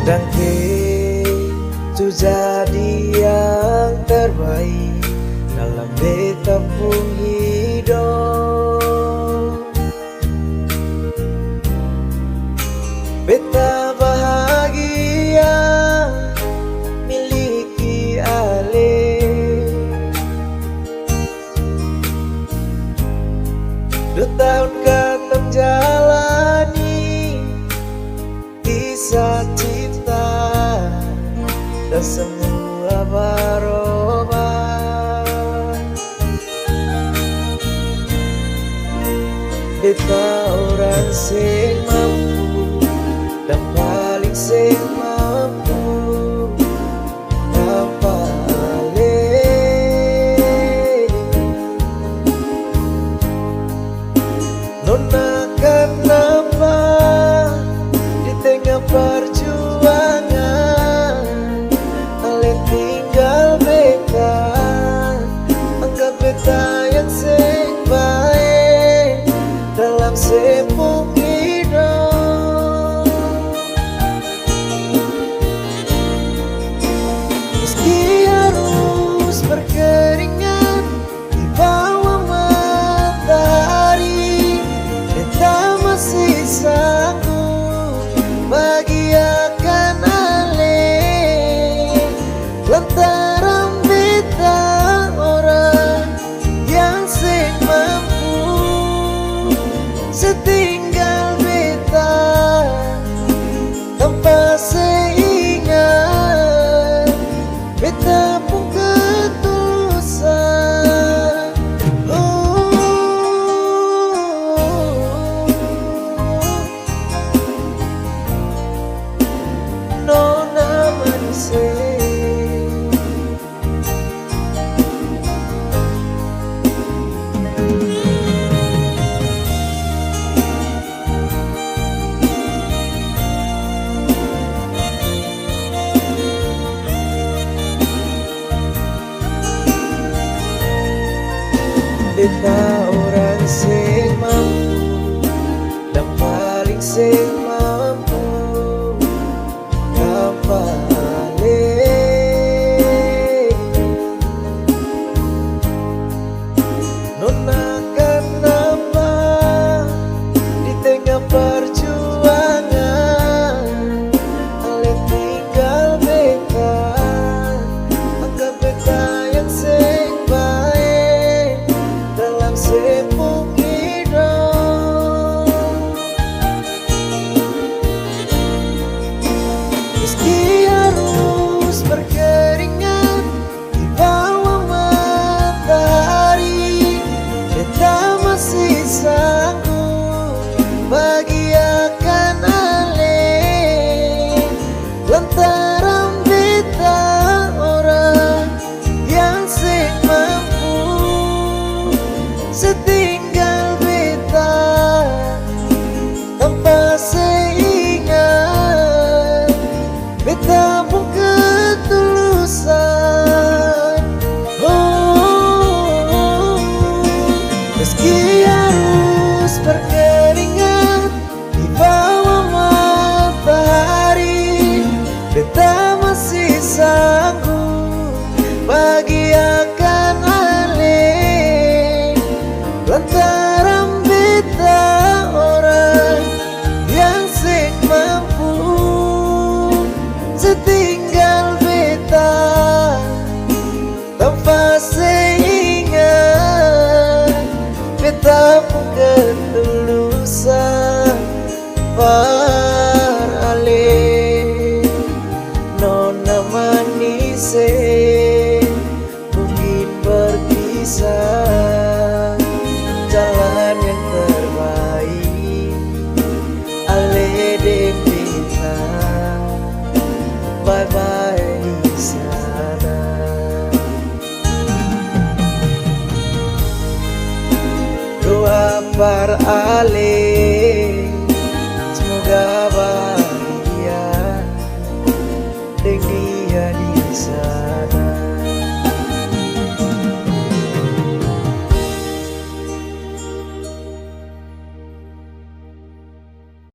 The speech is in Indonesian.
Dan itu jadi yang terbaik dalam beta pun hidup. Beta bahagia miliki Ale. 2 tahun kata jalani kisah cinta dan semua berubah. Beta orang sing mampu dan paling sing mampu tanpa Ale. Nona kenapa di tengah perjuangan Ale tinggal beta, anggap beta yang sing baik dalam sepung hidup. Meski harus berkeringat di bawah matahari, beta masih sanggup bahagiakan Ale. Lantaran beta orang yang sing mampu, setinggal beta tanpa seingat, beta pun ketulusan. Nona manis, beta orang sing mampu dan paling sing mampu tanpa Ale. Nona kenapa di tengah perjuangan Ale tinggal beta, anggap beta yang sing baik dalam sepung hidup. Meski harus berkeringat di bawah matahari, beta masih sanggup bahagiakan Ale. Lantaran beta orang yang sing mampu, setinggal beta tanpa seingat, beta pun ketulusan. Meski harus berkeringat di bawah matahari, beta masih sanggup bahagiakan Ale. Lantaran beta orang yang sing mampu, setinggal beta tanpa seingat, beta pun ketulusan. Par Ale, nona manis, mungkin berpisah jalan yang terbaik Ale deng beta. Bye bye di sana. Doa par Ale